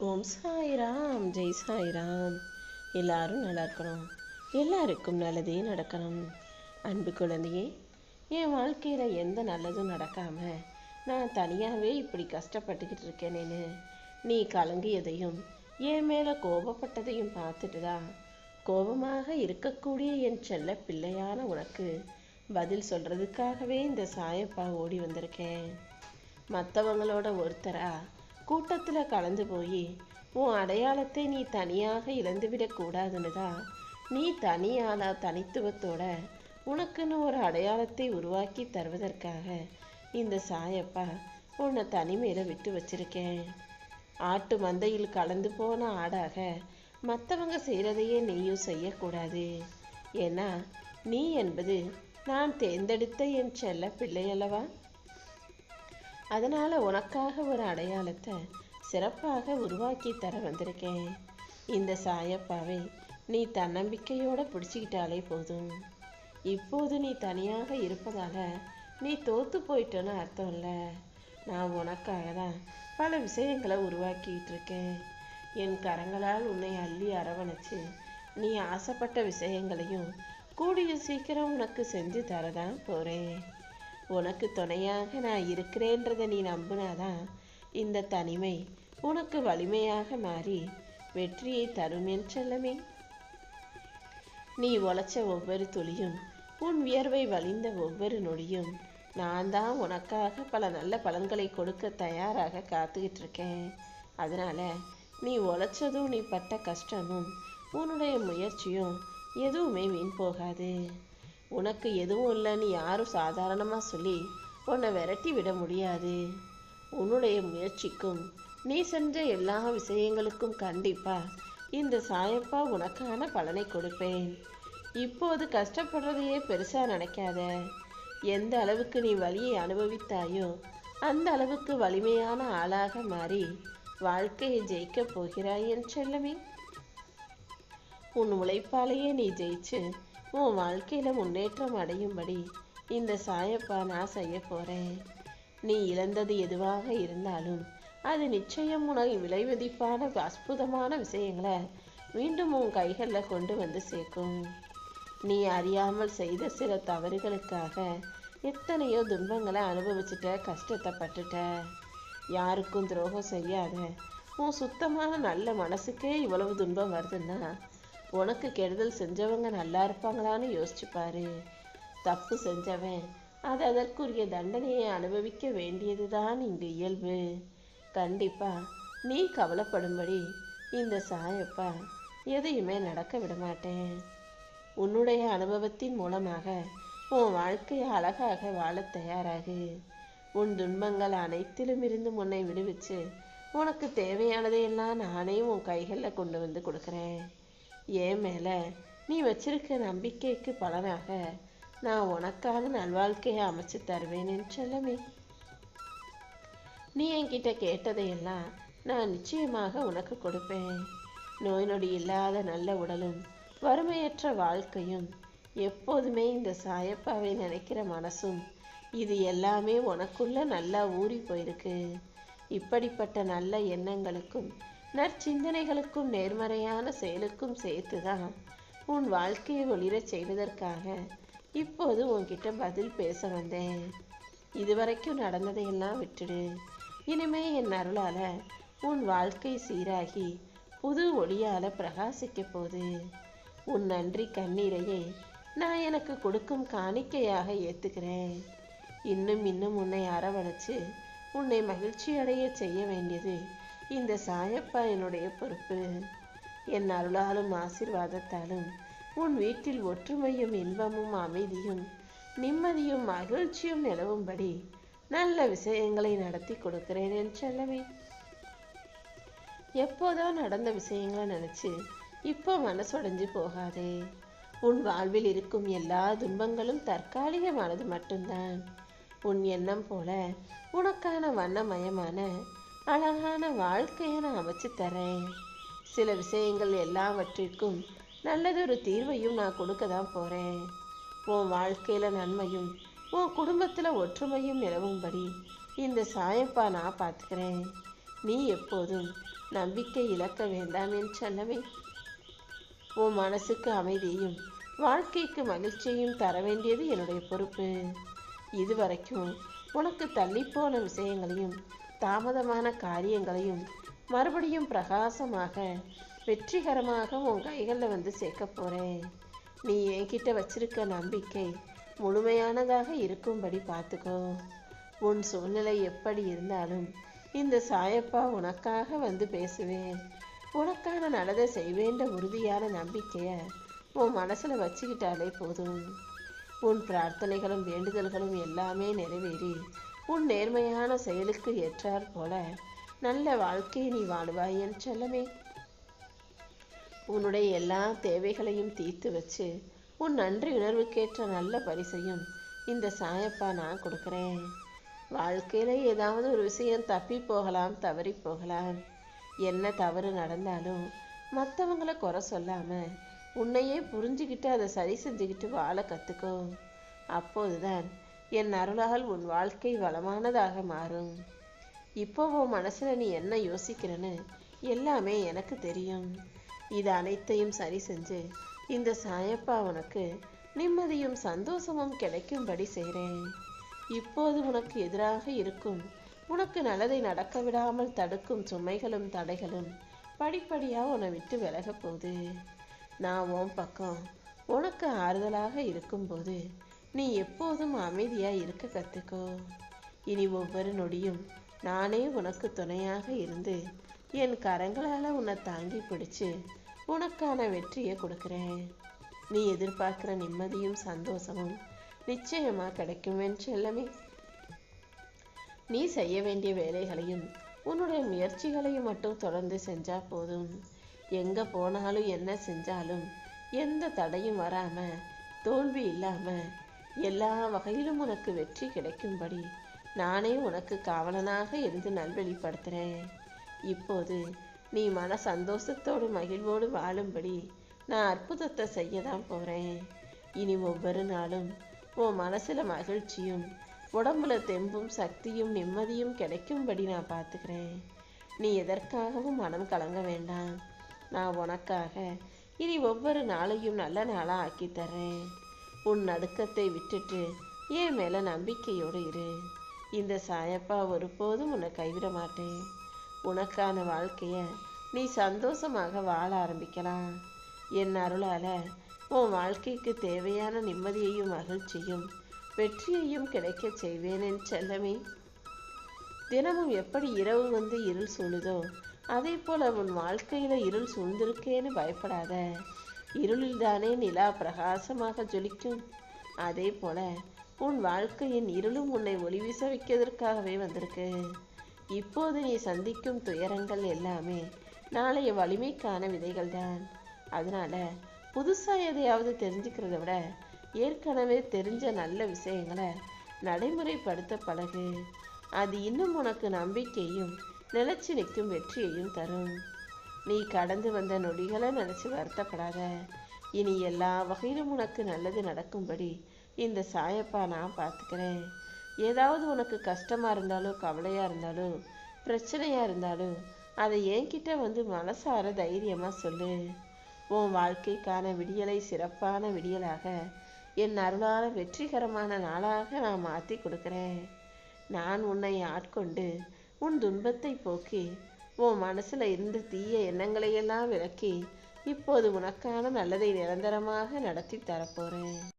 ஓம் சாய்ராம், ஜெய் சாய்ராம். எல்லாரும் நல்லா இருக்கணும், எல்லாருக்கும் நல்லதே நடக்கணும். அன்பு குழந்தையே, என் வாழ்க்கையில் எந்த நல்லதும் நடக்காமல் நான் தனியாகவே இப்படி கஷ்டப்பட்டுக்கிட்டு இருக்கேனேன்னு நீ கலங்கியதையும் என் மேலே கோபப்பட்டதையும் பார்த்துட்டு தான் கோபமாக இருக்கக்கூடிய என் செல்ல பிள்ளையான உனக்கு பதில் சொல்கிறதுக்காகவே இந்த சாயப்பா ஓடி வந்திருக்கேன். மற்றவங்களோட ஒருத்தரா கூட்டத்தில் கலந்து போய் உன் அடையாளத்தை நீ தனியாக இழந்துவிடக்கூடாதுன்னு தான் நீ தனியாளா தனித்துவத்தோட உனக்குன்னு ஒரு அடையாளத்தை உருவாக்கி தருவதற்காக இந்த சாயப்பா உன்னை தனிமையில் விட்டு வச்சிருக்கேன். ஆட்டு மந்தையில் கலந்து போன ஆடாக மற்றவங்க செய்கிறதையே நீயும் செய்யக்கூடாது. ஏன்னா நீ என்பது நான் தேர்ந்தெடுத்த என் செல்ல பிள்ளை அல்லவா. அதனால் உனக்காக ஒரு அடையாளத்தை சிறப்பாக உருவாக்கி தர வந்திருக்கேன். இந்த சாயப்பாவை நீ தன்னம்பிக்கையோடு பிடிச்சிக்கிட்டாலே போதும். இப்போது நீ தனியாக இருப்பதால் நீ தோற்று போயிட்டேன்னு அர்த்தம் இல்லை. நான் உனக்காக தான் பல விஷயங்களை உருவாக்கிட்டு இருக்கேன். என் கரங்களால் உன்னை அள்ளி அரவணைச்சு நீ ஆசைப்பட்ட விஷயங்களையும் கூடிய சீக்கிரம் உனக்கு செஞ்சு தரதான் போகிறேன். உனக்கு துணையாக நான் இருக்கிறேன்றதை நீ நம்பினாதான் இந்த தனிமை உனக்கு வலிமையாக மாறி வெற்றியை தரும் என் செல்லமே. நீ உழைச்ச ஒவ்வொரு துளியும், உன் வியர்வை வழிந்த ஒவ்வொரு நொடியும் நான் தான் உனக்காக பல நல்ல பலன்களை கொடுக்க தயாராக காத்துக்கிட்டு இருக்கேன். அதனால நீ உழைச்சதும் நீ பட்ட கஷ்டமும் உன்னுடைய முயற்சியும் எதுவுமே வீண் போகாது. உனக்கு எதுவும் இல்லைன்னு யாரும் சாதாரணமாக சொல்லி உன்னை விரட்டி விட முடியாது. உன்னுடைய முயற்சிக்கும் நீ செஞ்ச எல்லா விஷயங்களுக்கும் கண்டிப்பாக இந்த சாயப்பா உனக்கான பலனை கொடுப்பேன். இப்போது கஷ்டப்படுறதையே பெருசாக நினைக்காத. எந்த அளவுக்கு நீ வலியை அனுபவித்தாயோ அந்த அளவுக்கு வலிமையான ஆளாக மாறி வாழ்க்கையை ஜெயிக்கப் போகிறாய் என் செல்லமே. உன் உழைப்பாலேயே நீ ஜெயிச்சு உன் வாழ்க்கையில் முன்னேற்றம் அடையும்படி இந்த சாயப்பா நான் செய்ய போகிறேன். நீ இழந்தது எதுவாக இருந்தாலும் அது நிச்சயம் உனக்கு விலைமதிப்பான அற்புதமான விஷயங்களை மீண்டும் உன் கைகளில் கொண்டு வந்து சேர்க்கும். நீ அறியாமல் செய்த சில தவறுகளுக்காக எத்தனையோ துன்பங்களை அனுபவிச்சுட்ட, கஷ்டத்தை பட்டுட்ட. யாருக்கும் துரோகம் செய்யாத உன் சுத்தமான நல்ல மனசுக்கே இவ்வளவு துன்பம் வருதுன்னா உனக்கு கெடுதல் செஞ்சவங்க நல்லா இருப்பாங்களான்னு யோசிச்சு பாரு. தப்பு செஞ்சவன் அது அதற்குரிய தண்டனையை அனுபவிக்க வேண்டியதுதான் இங்கு இயல்பு. கண்டிப்பா நீ கவலைப்படும்படி இந்த சாயப்பா எதையுமே நடக்க விட மாட்டேன். உன்னுடைய அனுபவத்தின் மூலமாக உன் வாழ்க்கையை அழகாக வாழ தயாராகு. உன் துன்பங்கள் அனைத்திலும் இருந்து உன்னை விடுவிச்சு உனக்கு தேவையானதையெல்லாம் நானே உன் கைகளில் கொண்டு வந்து கொடுக்குறேன். ஏன் மேலே நீ வச்சிருக்க நம்பிக்கைக்கு பலனாக நான் உனக்கான நல்வாழ்க்கையை அமைச்சு தருவேன் என் செல்லமே. நீ என்கிட்ட கேட்டதையெல்லாம் நான் நிச்சயமாக உனக்கு கொடுப்பேன். நோய் நொடி இல்லாத நல்ல உடலும் வறுமையற்ற வாழ்க்கையும் எப்போதுமே இந்த சாயப்பாவை நினைக்கிற மனசும் இது எல்லாமே உனக்குள்ள நல்லா ஊறி போயிருக்கு. இப்படிப்பட்ட நல்ல எண்ணங்களுக்கும் நற்சிந்தனைகளுக்கும் நேர்மறையான செயலுக்கும் சேர்த்துதான் உன் வாழ்க்கையை ஒளிரச் செய்வதற்காக இப்போது உன்கிட்ட பதில் பேச வந்தேன். இதுவரைக்கும் நடந்ததையெல்லாம் விட்டுடு. இனிமே என் அருளால உன் வாழ்க்கை சீராகி புது ஒளியால பிரகாசிக்க போது. உன் நன்றி கண்ணீரையே நான் எனக்கு கொடுக்கும் காணிக்கையாக ஏற்றுக்கிறேன். இன்னும் இன்னும் உன்னை அரவணைச்சு உன்னை மகிழ்ச்சி அடைய செய்ய வேண்டியது இந்த சாயப்பா என்னுடைய பொறுப்பு. என் அருளாலும் ஆசீர்வாதத்தாலும் உன் வீட்டில் ஒற்றுமையும் இன்பமும் அமைதியும் நிம்மதியும் மகிழ்ச்சியும் நிலவும்படி நல்ல விஷயங்களை நடத்தி கொடுக்கிறேன் என் செல்லமே. எப்போதோ நடந்த விஷயங்களை நினைச்சு இப்போ மனசுடைஞ்சு போகாதே. உன் வாழ்வில் இருக்கும் எல்லா துன்பங்களும் தற்காலிகமானது மட்டும்தான். உன் எண்ணம் போல உனக்கான வண்ணமயமான அழகான வாழ்க்கையை நான் அமைச்சு தரேன். சில விஷயங்கள் எல்லாவற்றிற்கும் நல்லதொரு தீர்வையும் நான் கொடுக்க தான் போகிறேன். உன் வாழ்க்கையில் நன்மையும் உன் குடும்பத்தில் ஒற்றுமையும் நிலவும்படி இந்த சாயப்பா நான் பார்த்துக்கிறேன். நீ எப்போதும் நம்பிக்கை இழக்க வேண்டாம் என் செல்லமே. உன் மனசுக்கு அமைதியையும் வாழ்க்கைக்கு மகிழ்ச்சியையும் தர வேண்டியது என்னுடைய பொறுப்பு. இதுவரைக்கும் உனக்கு தள்ளிப்போன விஷயங்களையும் தாமதமான காரியங்களையும் மறுபடியும் பிரகாசமாக வெற்றிகரமாக உன் கைகளில் வந்து சேர்க்க போகிறேன். நீ என்கிட்ட வச்சிருக்க நம்பிக்கை முழுமையானதாக இருக்கும்படி பார்த்துக்கோ. உன் சூழ்நிலை எப்படி இருந்தாலும் இந்த சாயப்பா உனக்காக வந்து பேசுவேன். உனக்கான நல்லதை செய்வேன்ற உறுதியான நம்பிக்கையை உன் மனசில் வச்சுக்கிட்டாலே போதும். உன் பிரார்த்தனைகளும் வேண்டுதல்களும் எல்லாமே நிறைவேறி உன் நேர்மையான செயலுக்கு ஏற்றாற் போல நல்ல வாழ்க்கையை நீ வாழுவாய் என் செல்லமே. உன்னுடைய எல்லா தேவைகளையும் தீர்த்து வச்சு உன் நன்றி உணர்வுக்கேற்ற நல்ல பரிசையும் இந்த சாயப்பா நான் கொடுக்குறேன். வாழ்க்கையில் ஏதாவது ஒரு விஷயம் தப்பி போகலாம், தவறி போகலாம். என்ன தவறு நடந்தாலும் மற்றவங்களை குறை சொல்லாமல் உன்னையே புரிஞ்சுக்கிட்டு அதை சரி செஞ்சுக்கிட்டு வாழ கற்றுக்கோ. அப்போதுதான் என் அருளால் உன் வாழ்க்கை வளமானதாக மாறும். இப்போ உன் மனசில் நீ என்ன யோசிக்கிறன்னு எல்லாமே எனக்கு தெரியும். இது அனைத்தையும் சரி செஞ்சு இந்த சாயப்பா உனக்கு நிம்மதியும் சந்தோஷமும் கிடைக்கும்படி செய்கிறேன். இப்போது உனக்கு எதிராக இருக்கும், உனக்கு நல்லதை நடக்க விடாமல் தடுக்கும் சுமைகளும் தடைகளும் படிப்படியாக உன்னை விட்டு விலக போகுது. நான் உன் பக்கம் உனக்கு ஆறுதலாக இருக்கும்போது நீ எப்போதும் அமைதியாக இருக்க கற்றுக்கோ. இனி ஒவ்வொரு நொடியும் நானே உனக்கு துணையாக இருந்து என் கரங்களால் உன்னை தாங்கி பிடிச்சு உனக்கான வெற்றியை கொடுக்குறேன். நீ எதிர்பார்க்குற நிம்மதியும் சந்தோஷமும் நிச்சயமாக கிடைக்கும் என் செல்லமே. நீ செய்ய வேண்டிய வேலைகளையும் உன்னுடைய முயற்சிகளையும் மட்டும் தொடர்ந்து செஞ்சால் போதும். எங்கே போனாலும் என்ன செஞ்சாலும் எந்த தடையும் வராமல் தோல்வி இல்லாமல் எல்லா வகையிலும் உனக்கு வெற்றி கிடைக்கும்படி நானே உனக்கு காவலனாக இருந்து நல்வழிப்படுத்துகிறேன். இப்போது நீ மன சந்தோஷத்தோடு மகிழ்வோடு வாழும்படி நான் அற்புதத்தை செய்ய தான் போகிறேன். இனி ஒவ்வொரு நாளும் உன் மனசில் மகிழ்ச்சியும் உடம்புல தெம்பும் சக்தியும் நிம்மதியும் கிடைக்கும்படி நான் பார்த்துக்கிறேன். நீ எதற்காகவும் மனம் கலங்க வேண்டாம். நான் உனக்காக இனி ஒவ்வொரு நாளையும் நல்ல நாளாக ஆக்கி தர்றேன். உன் நடுக்கத்தை விட்டுட்டு என் மேலே நம்பிக்கையோடு இரு. இந்த சாயப்பா ஒருபோதும் உன்னை கைவிட மாட்டேன். உனக்கான வாழ்க்கையை நீ சந்தோஷமாக வாழ ஆரம்பிக்கலாம். என் அருளால் உன் வாழ்க்கைக்கு தேவையான நிம்மதியையும் மகிழ்ச்சியும் வெற்றியையும் கிடைக்க செய்வேன் என் செல்லமே. தினமும் எப்படி இரவு வந்து இருள் சூழுதோ அதே போல் உன் வாழ்க்கையில் இருள் சூழ்ந்திருக்கேன்னு பயப்படாத. இருளில் தானே நிலா பிரகாசமாக ஜொலிக்கும். அதே போல உன் வாழ்க்கையின் இருளும் உன்னை ஒளி வீச வைக்கிறதுக்காகவே வந்திருக்கு. இப்போது நீ சந்திக்கும் துயரங்கள் எல்லாமே நாளைய வலிமைக்கான விதைகள் தான். அதனால புதுசாக எதையாவது தெரிஞ்சுக்கிறத விட ஏற்கனவே தெரிஞ்ச நல்ல விஷயங்களை நடைமுறைப்படுத்த பழகு. அது இன்னும் உனக்கு நம்பிக்கையும் நிலைச்சி நிற்கும் வெற்றியையும் தரும். நீ கடந்து வந்த நொடிகளை நினச்சி வருத்தப்படாத. இனி எல்லா வகையிலும் உனக்கு நல்லது நடக்கும்படி இந்த சாயப்பா நான் பார்த்துக்கிறேன். ஏதாவது உனக்கு கஷ்டமாக இருந்தாலும் கவலையாக இருந்தாலும் பிரச்சனையாக இருந்தாலும் அதை என்கிட்ட வந்து மனசார தைரியமாக சொல்லு. உன் வாழ்க்கைக்கான விடியலை சிறப்பான விடியலாக என் அருளான வெற்றிகரமான நாளாக நான் மாற்றி கொடுக்குறேன். நான் உன்னை ஆட்கொண்டு உன் துன்பத்தை போக்கி உன் மனசில் இருந்த தீய எண்ணங்களையெல்லாம் விலக்கி இப்போது உனக்கான நல்லதை நிரந்தரமாக நடத்தி தரப்போகிறேன்.